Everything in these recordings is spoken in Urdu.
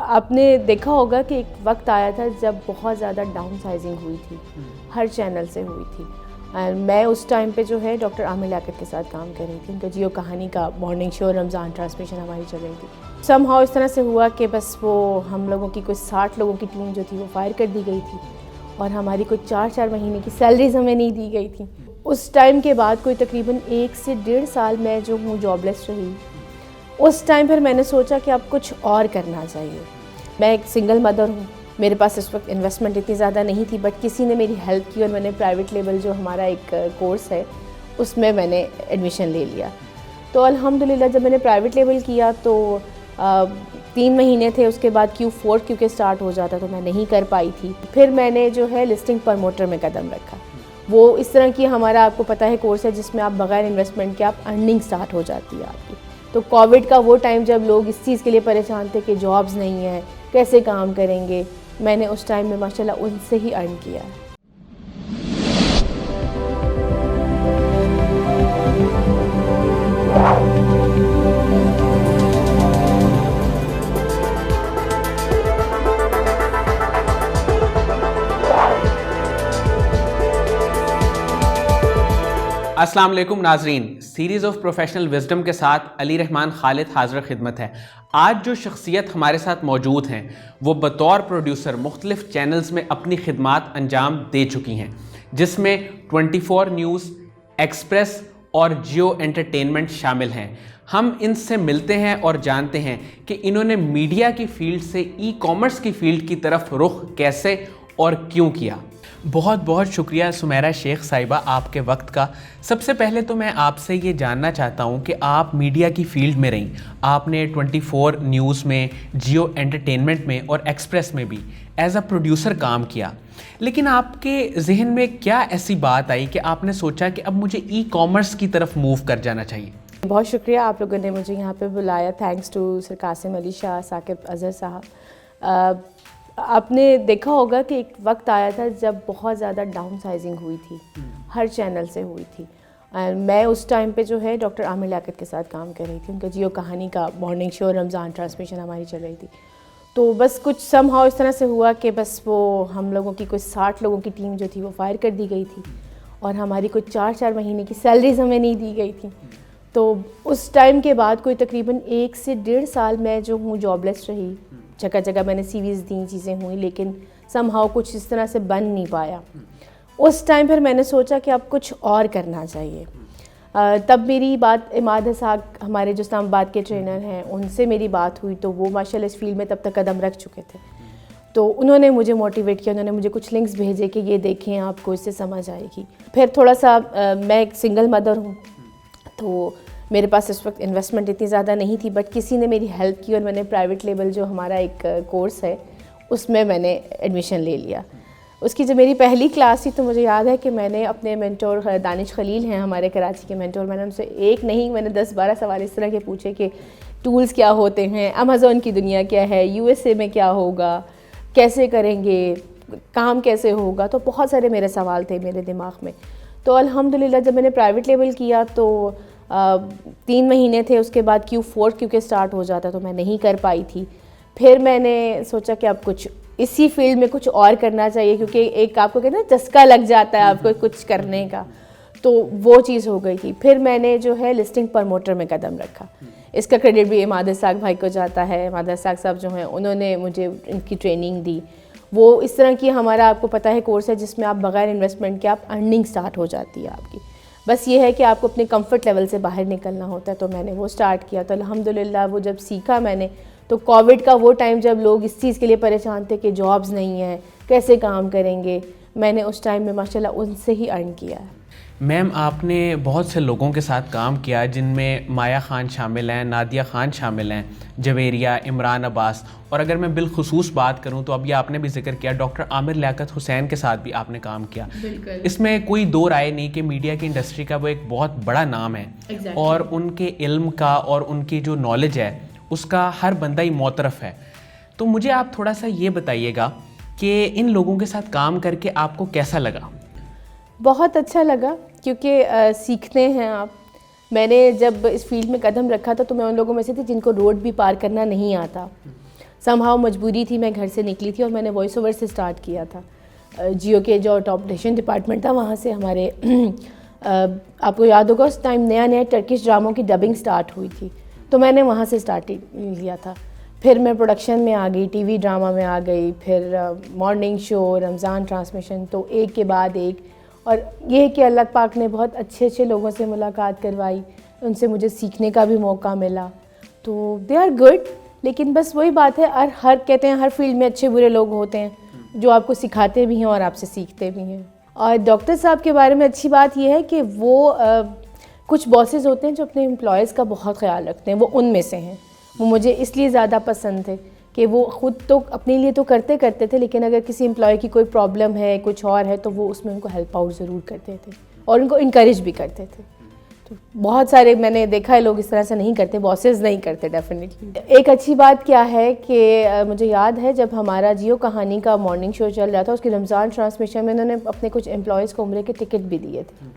آپ نے دیکھا ہوگا کہ ایک وقت آیا تھا جب بہت زیادہ ڈاؤن سائزنگ ہوئی تھی، ہر چینل سے ہوئی تھی. میں اس ٹائم پہ جو ہے ڈاکٹر عامر لیاقت کے ساتھ کام کر رہی تھی. ان کا جیو کہانی کا مارننگ شو رمضان ٹرانسمیشن ہماری چل رہی تھی. سم ہاؤ اس طرح سے ہوا کہ بس وہ ہم لوگوں کی کوئی 60 لوگوں کی ٹیم جو تھی وہ فائر کر دی گئی تھی اور ہماری کوئی 4 مہینے کی سیلریز ہمیں نہیں دی گئی تھی. اس ٹائم کے بعد کوئی تقریباً 1 سے 1.5 سال میں جو ہوں جاب لیس رہی. اس ٹائم پھر میں نے سوچا کہ اب کچھ اور کرنا چاہیے. میں ایک سنگل مدر ہوں، میرے پاس اس وقت انویسٹمنٹ اتنی زیادہ نہیں تھی، بٹ کسی نے میری ہیلپ کی اور میں نے پرائیویٹ لیول جو ہمارا ایک کورس ہے اس میں نے ایڈمیشن لے لیا. تو الحمدللہ جب میں نے پرائیویٹ لیول کیا تو 3 مہینے تھے، اس کے بعد Q4 کیونکہ سٹارٹ ہو جاتا تو میں نہیں کر پائی تھی. پھر میں نے جو ہے لسٹنگ پروموٹر میں قدم رکھا. وہ اس طرح کی ہمارا آپ کو پتہ ہے کورس ہے جس میں آپ بغیر انویسٹمنٹ کے آپ ارننگ سٹارٹ ہو جاتی ہے آپ کی. تو کووڈ کا وہ ٹائم جب لوگ اس چیز کے لیے پریشان تھے کہ جابز نہیں ہیں، کیسے کام کریں گے، میں نے اس ٹائم میں ماشاءاللہ ان سے ہی ارن کیا. السلام علیکم ناظرین، سیریز آف پروفیشنل وزڈم کے ساتھ علی رحمان خالد حاضر خدمت ہے. آج جو شخصیت ہمارے ساتھ موجود ہیں وہ بطور پروڈیوسر مختلف چینلز میں اپنی خدمات انجام دے چکی ہیں، جس میں 24 نیوز، ایکسپریس اور جیو انٹرٹینمنٹ شامل ہیں. ہم ان سے ملتے ہیں اور جانتے ہیں کہ انہوں نے میڈیا کی فیلڈ سے ای کامرس کی فیلڈ کی طرف رخ کیسے اور کیوں کیا. بہت بہت شکریہ سمیرہ شیخ صاحبہ آپ کے وقت کا. سب سے پہلے تو میں آپ سے یہ جاننا چاہتا ہوں کہ آپ میڈیا کی فیلڈ میں رہیں، آپ نے 24 نیوز میں، جیو انٹرٹینمنٹ میں اور ایکسپریس میں بھی ایز اے پروڈیوسر کام کیا، لیکن آپ کے ذہن میں کیا ایسی بات آئی کہ آپ نے سوچا کہ اب مجھے ای کامرس کی طرف موو کر جانا چاہیے؟ بہت شکریہ آپ لوگوں نے مجھے یہاں پہ بلایا. تھینکس ٹو سر قاسم علی شاہ، ثاقب اظہر صاحب. آپ نے دیکھا ہوگا کہ ایک وقت آیا تھا جب بہت زیادہ ڈاؤن سائزنگ ہوئی تھی، ہر چینل سے ہوئی تھی. میں اس ٹائم پہ جو ہے ڈاکٹر عامر لیاقت کے ساتھ کام کر رہی تھی. ان کا جیو کہانی کا مارننگ شو رمضان ٹرانسمیشن ہماری چل رہی تھی. تو بس کچھ سم ہاؤ اس طرح سے ہوا کہ بس وہ ہم لوگوں کی کوئی 60 لوگوں کی ٹیم جو تھی وہ فائر کر دی گئی تھی اور ہماری کوئی 4 مہینے کی سیلریز ہمیں نہیں دی گئی تھی. تو اس ٹائم کے بعد کوئی تقریباً 1 سے 1.5 سال میں جو ہوں جاب لیس رہی. جگہ جگہ میں نے سی ویز دیں، چیزیں ہوئیں، لیکن سم ہاؤ کچھ اس طرح سے بن نہیں پایا. اس ٹائم پھر میں نے سوچا کہ اب کچھ اور کرنا چاہیے. تب میری بات عماد اسحاق ہمارے جو اسلام آباد کے ٹرینر ہیں ان سے میری بات ہوئی. تو وہ ماشاءاللہ اس فیلڈ میں تب تک قدم رکھ چکے تھے. تو انہوں نے مجھے موٹیویٹ کیا، انہوں نے مجھے کچھ لنکس بھیجے کہ یہ دیکھیں آپ کو اس سے سمجھ آئے گی. پھر تھوڑا سا میں ایک سنگل مدر ہوں تو میرے پاس اس وقت انویسٹمنٹ اتنی زیادہ نہیں تھی، بٹ کسی نے میری ہیلپ کی اور میں نے پرائیویٹ لیول جو ہمارا ایک کورس ہے اس میں نے ایڈمیشن لے لیا. اس کی جب میری پہلی کلاس تھی تو مجھے یاد ہے کہ میں نے اپنے مینٹور دانش خلیل ہیں ہمارے کراچی کے مینٹور، میں نے ان سے ایک نہیں میں نے 10-12 سوال اس طرح کے پوچھے کہ ٹولز کیا ہوتے ہیں، امیزون کی دنیا کیا ہے، USA میں کیا ہوگا، کیسے کریں گے، کام کیسے ہوگا. تو بہت سارے میرے سوال تھے میرے دماغ میں. تو الحمدللہ جب میں نے پرائیویٹ لیول کیا تو 3 مہینے تھے، اس کے بعد Q4 کیونکہ سٹارٹ ہو جاتا تو میں نہیں کر پائی تھی. پھر میں نے سوچا کہ اب کچھ اسی فیلڈ میں کچھ اور کرنا چاہیے، کیونکہ ایک آپ کو کہتے ہیں چسکا لگ جاتا ہے آپ کو کچھ کرنے کا. تو وہ چیز ہو گئی تھی. پھر میں نے جو ہے لسٹنگ پروموٹر میں قدم رکھا. اس کا کریڈٹ بھی عماد اسحاق بھائی کو جاتا ہے. عماد اسحاق صاحب جو ہیں انہوں نے مجھے ان کی ٹریننگ دی. وہ اس طرح کی ہمارا آپ کو پتہ ہے کورس ہے جس میں آپ بغیر انویسٹمنٹ کے آپ ارننگ سٹارٹ ہو جاتی ہے آپ کی. بس یہ ہے کہ آپ کو اپنے کمفرٹ لیول سے باہر نکلنا ہوتا ہے. تو میں نے وہ سٹارٹ کیا. تو الحمدللہ وہ جب سیکھا میں نے تو کووڈ کا وہ ٹائم جب لوگ اس چیز کے لیے پریشان تھے کہ جابز نہیں ہیں، کیسے کام کریں گے، میں نے اس ٹائم میں ماشاءاللہ ان سے ہی ارن کیا ہے. میم آپ نے بہت سے لوگوں کے ساتھ کام کیا جن میں مایا خان شامل ہیں، نادیہ خان شامل ہیں، جویریہ، عمران عباس، اور اگر میں بالخصوص بات کروں تو ابھی آپ نے بھی ذکر کیا ڈاکٹر عامر لیاقت حسین کے ساتھ بھی آپ نے کام کیا. اس میں کوئی دو رائے نہیں کہ میڈیا کی انڈسٹری کا وہ ایک بہت بڑا نام ہے اور ان کے علم کا اور ان کی جو نالج ہے اس کا ہر بندہ ہی معترف ہے. تو مجھے آپ تھوڑا سا یہ بتائیے گا کہ ان لوگوں کے ساتھ کام کر کے آپ کو کیسا لگا؟ بہت اچھا لگا کیونکہ سیکھتے ہیں آپ. میں نے جب اس فیلڈ میں قدم رکھا تھا تو میں ان لوگوں میں سے تھی جن کو روڈ بھی پار کرنا نہیں آتا. somehow مجبوری تھی, میں گھر سے نکلی تھی اور میں نے وائس اوور سے اسٹارٹ کیا تھا. جیو کے جو ٹاپ ڈیشن ڈپارٹمنٹ تھا وہاں سے ہمارے آپ کو یاد ہوگا اس ٹائم نیا نیا ٹرکش ڈراموں کی ڈبنگ اسٹارٹ ہوئی تھی, تو میں نے وہاں سے اسٹارٹ لیا تھا. پھر میں پروڈکشن میں آ گئی, ٹی وی ڈرامہ میں آ گئی, پھر مارننگ شو, رمضان ٹرانسمیشن, تو ایک کے بعد ایک. اور یہ کہ اللہ پاک نے بہت اچھے اچھے لوگوں سے ملاقات کروائی, ان سے مجھے سیکھنے کا بھی موقع ملا, تو دے آر گڈ. لیکن بس وہی بات ہے, ہر کہتے ہیں ہر فیلڈ میں اچھے برے لوگ ہوتے ہیں جو آپ کو سکھاتے بھی ہیں اور آپ سے سیکھتے بھی ہیں. اور ڈاکٹر صاحب کے بارے میں اچھی بات یہ ہے کہ وہ کچھ باسز ہوتے ہیں جو اپنے امپلائیز کا بہت خیال رکھتے ہیں, وہ ان میں سے ہیں. وہ مجھے اس لیے زیادہ پسند تھے کہ وہ خود تو اپنے لیے تو کرتے تھے, لیکن اگر کسی امپلائی کی کوئی پرابلم ہے, کچھ اور ہے, تو وہ اس میں ان کو ہیلپ آؤٹ ضرور کرتے تھے اور ان کو انکریج بھی کرتے تھے. تو بہت سارے میں نے دیکھا ہے لوگ اس طرح سے نہیں کرتے, باسز نہیں کرتے ڈیفینیٹلی. ایک اچھی بات کیا ہے کہ مجھے یاد ہے جب ہمارا جیو کہانی کا مارننگ شو چل رہا تھا, اس کی رمضان ٹرانسمیشن میں انہوں نے اپنے کچھ امپلائیز کو عمرے کے ٹکٹ بھی دیے تھے.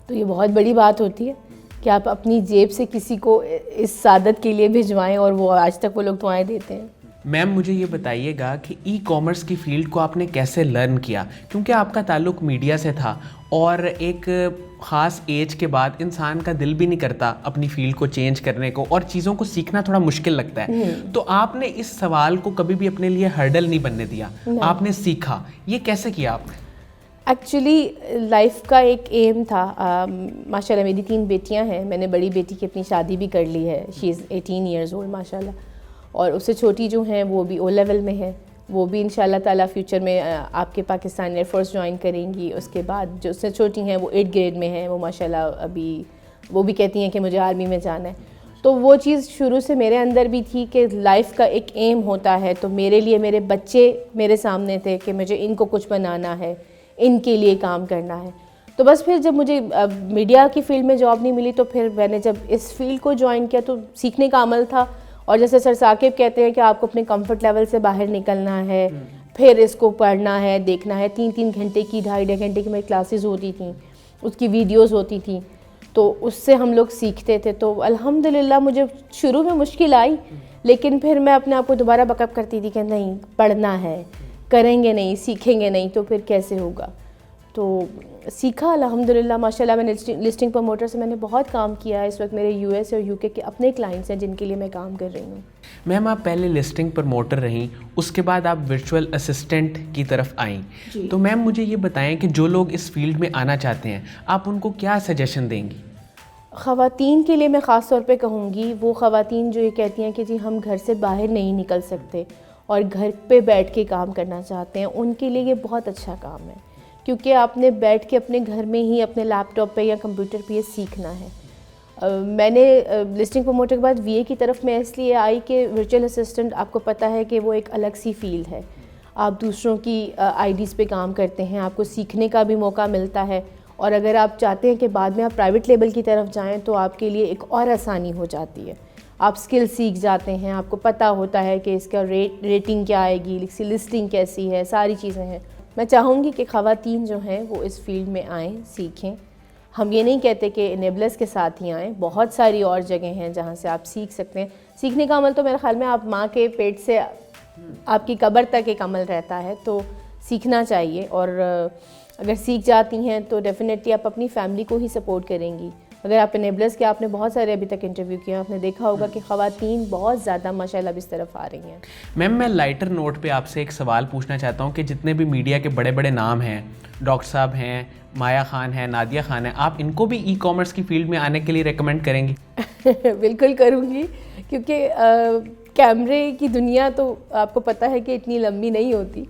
تو یہ بہت بڑی بات ہوتی ہے کہ آپ اپنی جیب سے کسی کو اس سعادت کے لیے بھجوائیں, اور وہ آج تک وہ لوگ دعائیں دیتے ہیں. میم مجھے یہ بتائیے گا کہ ای کامرس کی فیلڈ کو آپ نے کیسے لرن کیا, کیونکہ آپ کا تعلق میڈیا سے تھا اور ایک خاص ایج کے بعد انسان کا دل بھی نہیں کرتا اپنی فیلڈ کو چینج کرنے کو, اور چیزوں کو سیکھنا تھوڑا مشکل لگتا ہے. تو آپ نے اس سوال کو کبھی بھی اپنے لیے ہرڈل نہیں بننے دیا, آپ نے سیکھا. یہ کیسے کیا آپ نے؟ ایکچولی لائف کا ایک ایم تھا. ماشاء اللہ میری 3 بیٹیاں ہیں, میں نے بڑی بیٹی کی اپنی شادی بھی کر لی ہے, شی از 18 ایئرز اولڈ ماشاء اللہ. اور اس سے چھوٹی جو ہیں وہ بھی او لیول میں ہے, وہ بھی ان شاء اللہ تعالیٰ فیوچر میں آپ کے پاکستان ایئر فورس جوائن کریں گی. اس کے بعد جو اس سے چھوٹی ہیں وہ 8 گریڈ میں ہیں, وہ ماشاء اللہ ابھی وہ بھی کہتی ہیں کہ مجھے آرمی میں جانا ہے. تو وہ چیز شروع سے میرے اندر بھی تھی کہ لائف کا ایک ایم ہوتا ہے, تو میرے لیے میرے بچے میرے سامنے تھے کہ مجھے ان کو کچھ بنانا ہے, ان کے لیے کام کرنا ہے. تو بس پھر جب مجھے میڈیا کی فیلڈ میں جاب نہیں ملی, تو پھر میں نے جب اس فیلڈ کو جوائن کیا تو سیکھنے کا عمل تھا. اور جیسے سر ثاقب کہتے ہیں کہ آپ کو اپنے کمفرٹ لیول سے باہر نکلنا ہے, پھر اس کو پڑھنا ہے, دیکھنا ہے. 3 گھنٹے کی 2.5 گھنٹے کی میری کلاسز ہوتی تھیں, اس کی ویڈیوز ہوتی تھیں, تو اس سے ہم لوگ سیکھتے تھے. تو الحمدللہ مجھے شروع میں مشکل آئی, لیکن پھر میں اپنے آپ کو دوبارہ بیک اپ کرتی تھی کہ نہیں, پڑھنا ہے, کریں گے نہیں, سیکھیں گے نہیں تو پھر کیسے ہوگا. تو سیکھا الحمدللہ ماشاء اللہ. میں نے لسٹنگ پروموٹر سے میں نے بہت کام کیا ہے. اس وقت میرے یو ایس اور یو کے اپنے کلائنٹس ہیں جن کے لیے میں کام کر رہی ہوں. میم آپ پہلے لسٹنگ پروموٹر رہیں, اس کے بعد آپ ورچوئل اسسٹنٹ کی طرف آئیں. تو میم مجھے یہ بتائیں کہ جو لوگ اس فیلڈ میں آنا چاہتے ہیں, آپ ان کو کیا سجیشن دیں گی؟ خواتین کے لیے میں خاص طور پہ کہوں گی, وہ خواتین جو یہ کہتی ہیں کہ جی ہم گھر سے باہر نہیں نکل سکتے اور گھر پہ بیٹھ کے کام کرنا چاہتے ہیں, ان کے لیے یہ بہت اچھا کام ہے, کیونکہ آپ نے بیٹھ کے اپنے گھر میں ہی اپنے لیپ ٹاپ پہ یا کمپیوٹر پہ یہ سیکھنا ہے. میں نے لسٹنگ پروموٹر کے بعد وی اے کی طرف میں اس لیے آئی کہ ورچوئل اسسٹنٹ آپ کو پتہ ہے کہ وہ ایک الگ سی فیلڈ ہے. آپ دوسروں کی آئی ڈیز پہ کام کرتے ہیں, آپ کو سیکھنے کا بھی موقع ملتا ہے, اور اگر آپ چاہتے ہیں کہ بعد میں آپ پرائیویٹ لیبل کی طرف جائیں تو آپ کے لیے ایک اور آسانی ہو جاتی ہے. آپ سکل سیکھ جاتے ہیں, آپ کو پتہ ہوتا ہے کہ اس کا ریٹنگ کیا آئے گی, لسٹنگ کیسی ہے, ساری چیزیں ہیں. میں چاہوں گی کہ خواتین جو ہیں وہ اس فیلڈ میں آئیں, سیکھیں. ہم یہ نہیں کہتے کہ انیبلرز کے ساتھ ہی آئیں, بہت ساری اور جگہیں ہیں جہاں سے آپ سیکھ سکتے ہیں. سیکھنے کا عمل تو میرے خیال میں آپ ماں کے پیٹ سے آپ کی قبر تک ایک عمل رہتا ہے, تو سیکھنا چاہیے. اور اگر سیکھ جاتی ہیں تو ڈیفینیٹلی آپ اپنی فیملی کو ہی سپورٹ کریں گی. اگر آپ انیبلرز کے آپ نے بہت سارے ابھی تک انٹرویو کیے ہیں, آپ نے دیکھا ہوگا کہ خواتین بہت زیادہ ماشاءاللہ اب اس طرف آ رہی ہیں. میم میں لائٹر نوٹ پہ آپ سے ایک سوال پوچھنا چاہتا ہوں کہ جتنے بھی میڈیا کے بڑے بڑے نام ہیں, ڈاکٹر صاحب ہیں, مایا خان ہیں, نادیہ خان ہیں, آپ ان کو بھی ای کامرس کی فیلڈ میں آنے کے لیے ریکمینڈ کریں گی؟ بالکل کروں گی, کیونکہ کیمرے کی دنیا تو آپ کو پتہ ہے کہ اتنی لمبی نہیں ہوتی.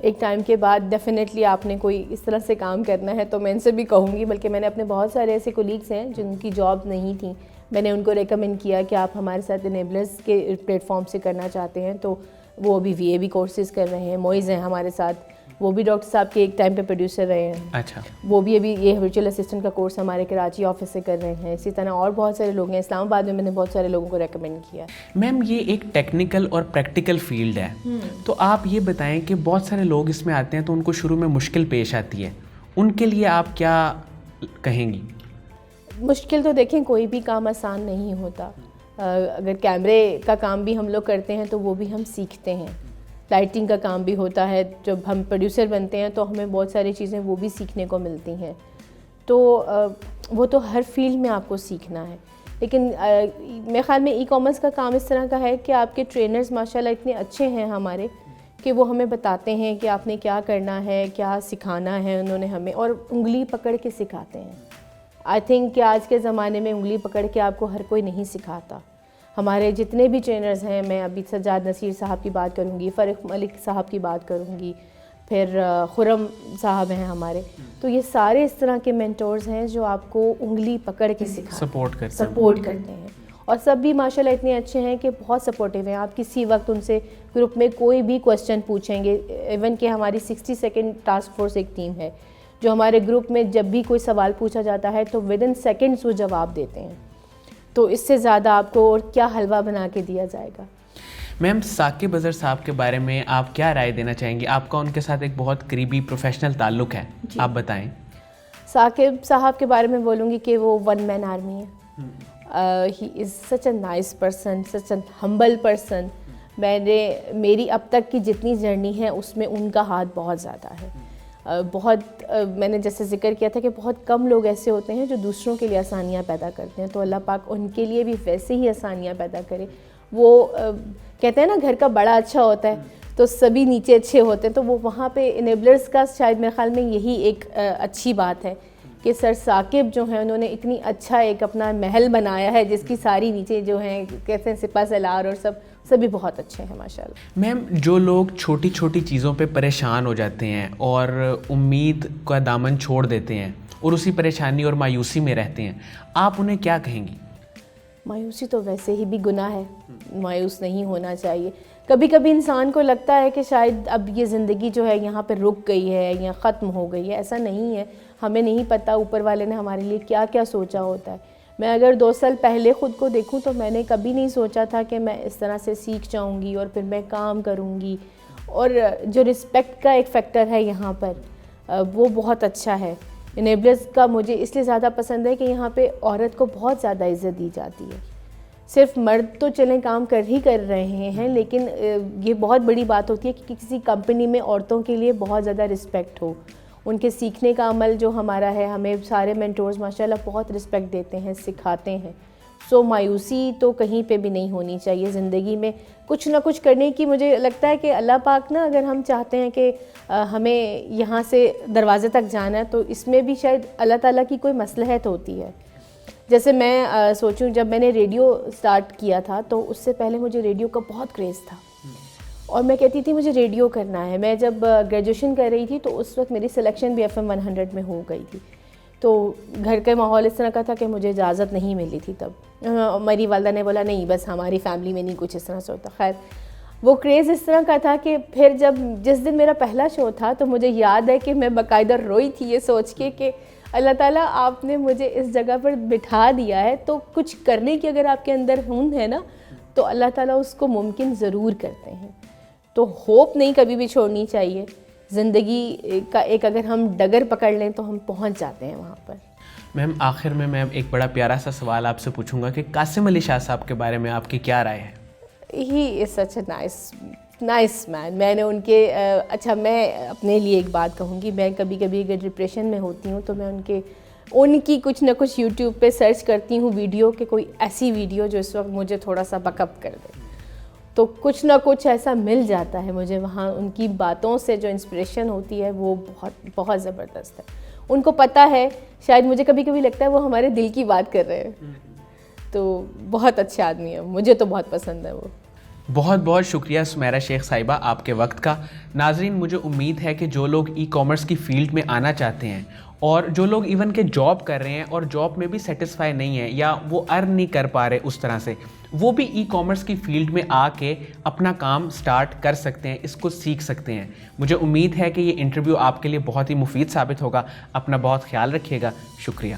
ایک ٹائم کے بعد ڈیفینیٹلی آپ نے کوئی اس طرح سے کام کرنا ہے تو میں ان سے بھی کہوں گی. بلکہ میں نے اپنے بہت سارے ایسے کولیگس ہیں جن کی جاب نہیں تھیں, میں نے ان کو ریکمینڈ کیا کہ آپ ہمارے ساتھ انیبلرز کے پلیٹ فارم سے کرنا چاہتے ہیں, تو وہ ابھی وی اے بھی کورسز کر رہے ہیں. موئز ہیں ہمارے ساتھ, وہ بھی ڈاکٹر صاحب کے ایک ٹائم پہ پروڈیوسر رہے ہیں. اچھا. وہ بھی ابھی یہ ورچوئل اسسٹنٹ کا کورس ہمارے کراچی آفس سے کر رہے ہیں. اسی طرح اور بہت سارے لوگ ہیں. اسلام آباد میں نے بہت سارے لوگوں کو ریکمینڈ کیا. میم یہ ایک ٹیکنیکل اور پریکٹیکل فیلڈ ہے, تو آپ یہ بتائیں کہ بہت سارے لوگ اس میں آتے ہیں تو ان کو شروع میں مشکل پیش آتی ہے, ان کے لیے آپ کیا کہیں گی؟ مشکل تو دیکھیں کوئی بھی کام آسان نہیں ہوتا. اگر کیمرے کا کام بھی ہم لوگ کرتے ہیں تو وہ بھی ہم سیکھتے ہیں. لائٹنگ کا کام بھی ہوتا ہے, جب ہم پروڈیوسر بنتے ہیں تو ہمیں بہت ساری چیزیں وہ بھی سیکھنے کو ملتی ہیں. تو وہ تو ہر فیلڈ میں آپ کو سیکھنا ہے. لیکن میرے خیال میں ای کامرس کا کام اس طرح کا ہے کہ آپ کے ٹرینرز ماشاءاللہ اتنے اچھے ہیں ہمارے کہ وہ ہمیں بتاتے ہیں کہ آپ نے کیا کرنا ہے, کیا سکھانا ہے انہوں نے ہمیں, اور انگلی پکڑ کے سکھاتے ہیں. آئی تھنک کہ آج کے زمانے میں انگلی پکڑ کے آپ کو ہر کوئی نہیں سکھاتا. ہمارے جتنے بھی ٹرینرز ہیں, میں ابھی سجاد نصیر صاحب کی بات کروں گی, فرق ملک صاحب کی بات کروں گی, پھر خرم صاحب ہیں ہمارے, تو یہ سارے اس طرح کے مینٹورز ہیں جو آپ کو انگلی پکڑ کے سپورٹ کرتے ہیں. اور سب بھی ماشاءاللہ اتنے اچھے ہیں کہ بہت سپورٹیو ہیں. آپ کسی وقت ان سے گروپ میں کوئی بھی کویسچن پوچھیں گے, ایون کہ ہماری 60 سیکنڈ ٹاسک فورس ایک ٹیم ہے جو ہمارے گروپ میں جب بھی کوئی سوال پوچھا جاتا ہے تو ودن سیکنڈز وہ جواب دیتے ہیں. تو اس سے زیادہ آپ کو اور کیا حلوہ بنا کے دیا جائے گا. میم, ثاقب اظہر صاحب کے بارے میں آپ کیا رائے دینا چاہیں گی؟ آپ کا ان کے ساتھ ایک بہت قریبی پروفیشنل تعلق ہے, آپ بتائیں. ثاقب صاحب کے بارے میں بولوں گی کہ وہ ون مین آرمی ہے. He is such a nice person, such a humble person. میری اب تک کی جتنی جرنی ہے اس میں ان کا ہاتھ بہت زیادہ ہے. بہت میں نے جیسے ذکر کیا تھا کہ بہت کم لوگ ایسے ہوتے ہیں جو دوسروں کے لیے آسانیاں پیدا کرتے ہیں, تو اللہ پاک ان کے لیے بھی ویسے ہی آسانیاں پیدا کرے. وہ کہتے ہیں نا گھر کا بڑا اچھا ہوتا ہے تو سبھی نیچے اچھے ہوتے ہیں, تو وہ وہاں پہ انیبلرز کا شاید میرے خیال میں یہی ایک اچھی بات ہے کہ سر ثاقب جو ہیں انہوں نے اتنی اچھا ایک اپنا محل بنایا ہے جس کی ساری نیچے جو ہیں کہتے ہیں سپہ سالار اور سبھی بہت اچھے ہیں ماشاءاللہ. میم, جو لوگ چھوٹی چھوٹی چیزوں پہ پریشان ہو جاتے ہیں اور امید کا دامن چھوڑ دیتے ہیں اور اسی پریشانی اور مایوسی میں رہتے ہیں, آپ انہیں کیا کہیں گی؟ مایوسی تو ویسے ہی بھی گناہ ہے, مایوس نہیں ہونا چاہیے. کبھی کبھی انسان کو لگتا ہے کہ شاید اب یہ زندگی جو ہے یہاں پہ رک گئی ہے یا ختم ہو گئی ہے. ایسا نہیں ہے, ہمیں نہیں پتہ اوپر والے نے ہمارے لیے کیا کیا سوچا ہوتا ہے. میں اگر 2 سال پہلے خود کو دیکھوں تو میں نے کبھی نہیں سوچا تھا کہ میں اس طرح سے سیکھ جاؤں گی اور پھر میں کام کروں گی. اور جو رسپیکٹ کا ایک فیکٹر ہے یہاں پر وہ بہت اچھا ہے. انیبلرز کا مجھے اس لیے زیادہ پسند ہے کہ یہاں پہ عورت کو بہت زیادہ عزت دی جاتی ہے. صرف مرد تو چلیں کام کر رہے ہیں, لیکن یہ بہت بڑی بات ہوتی ہے کہ کسی کمپنی میں عورتوں کے لیے بہت زیادہ رسپیکٹ ہو. ان کے سیکھنے کا عمل جو ہمارا ہے, ہمیں سارے مینٹورز ماشاءاللہ بہت رسپیکٹ دیتے ہیں, سکھاتے ہیں. سو مایوسی تو کہیں پہ بھی نہیں ہونی چاہیے. زندگی میں کچھ نہ کچھ کرنے کی, مجھے لگتا ہے کہ اللہ پاک نا اگر ہم چاہتے ہیں کہ ہمیں یہاں سے دروازے تک جانا ہے تو اس میں بھی شاید اللہ تعالیٰ کی کوئی مصلحت ہوتی ہے. جیسے میں سوچوں جب میں نے ریڈیو سٹارٹ کیا تھا تو اس سے پہلے مجھے ریڈیو کا بہت کریز تھا اور میں کہتی تھی مجھے ریڈیو کرنا ہے. میں جب گریجویشن کر رہی تھی تو اس وقت میری سلیکشن بھی FM 100 میں ہو گئی تھی. تو گھر کا ماحول اس طرح کا تھا کہ مجھے اجازت نہیں ملی تھی. تب میری والدہ نے بولا نہیں بس ہماری فیملی میں نہیں کچھ اس طرح سے ہوتا. خیر وہ کریز اس طرح کا تھا کہ پھر جس دن میرا پہلا شو تھا تو مجھے یاد ہے کہ میں باقاعدہ روئی تھی یہ سوچ کے کہ اللہ تعالیٰ آپ نے مجھے اس جگہ پر بٹھا دیا ہے تو کچھ کرنے کی اگر آپ کے اندر ہنر ہے نا تو اللہ تعالیٰ اس کو ممکن ضرور کرتے ہیں. تو ہوپ نہیں کبھی بھی چھوڑنی چاہیے. زندگی کا ایک اگر ہم ڈگر پکڑ لیں تو ہم پہنچ جاتے ہیں وہاں پر. میم, آخر میں ایک بڑا پیارا سا سوال آپ سے پوچھوں گا کہ قاسم علی شاہ صاحب کے بارے میں آپ کی کیا رائے ہے؟ He is such a nice مین. میں نے ان کے اچھا میں اپنے لیے ایک بات کہوں گی, میں کبھی کبھی اگر ڈپریشن میں ہوتی ہوں تو میں ان کی کچھ نہ کچھ یوٹیوب پہ سرچ کرتی ہوں ویڈیو کہ کوئی ایسی ویڈیو جو اس وقت مجھے تھوڑا سا بک اپ کر دے. تو کچھ نہ کچھ ایسا مل جاتا ہے مجھے وہاں. ان کی باتوں سے جو انسپریشن ہوتی ہے وہ بہت بہت زبردست ہے. ان کو پتہ ہے, شاید مجھے کبھی کبھی لگتا ہے وہ ہمارے دل کی بات کر رہے ہیں. تو بہت اچھے آدمی ہیں, مجھے تو بہت پسند ہے وہ. بہت بہت شکریہ سمیرہ شیخ صاحبہ آپ کے وقت کا. ناظرین, مجھے امید ہے کہ جو لوگ ای کامرس کی فیلڈ میں آنا چاہتے ہیں اور جو لوگ ایون کہ جاب کر رہے ہیں اور جاب میں بھی سیٹسفائی نہیں ہیں یا وہ ارن نہیں کر پا رہے اس طرح سے, وہ بھی ای کامرس کی فیلڈ میں آ کے اپنا کام سٹارٹ کر سکتے ہیں, اس کو سیکھ سکتے ہیں. مجھے امید ہے کہ یہ انٹرویو آپ کے لیے بہت ہی مفید ثابت ہوگا. اپنا بہت خیال رکھیے گا. شکریہ.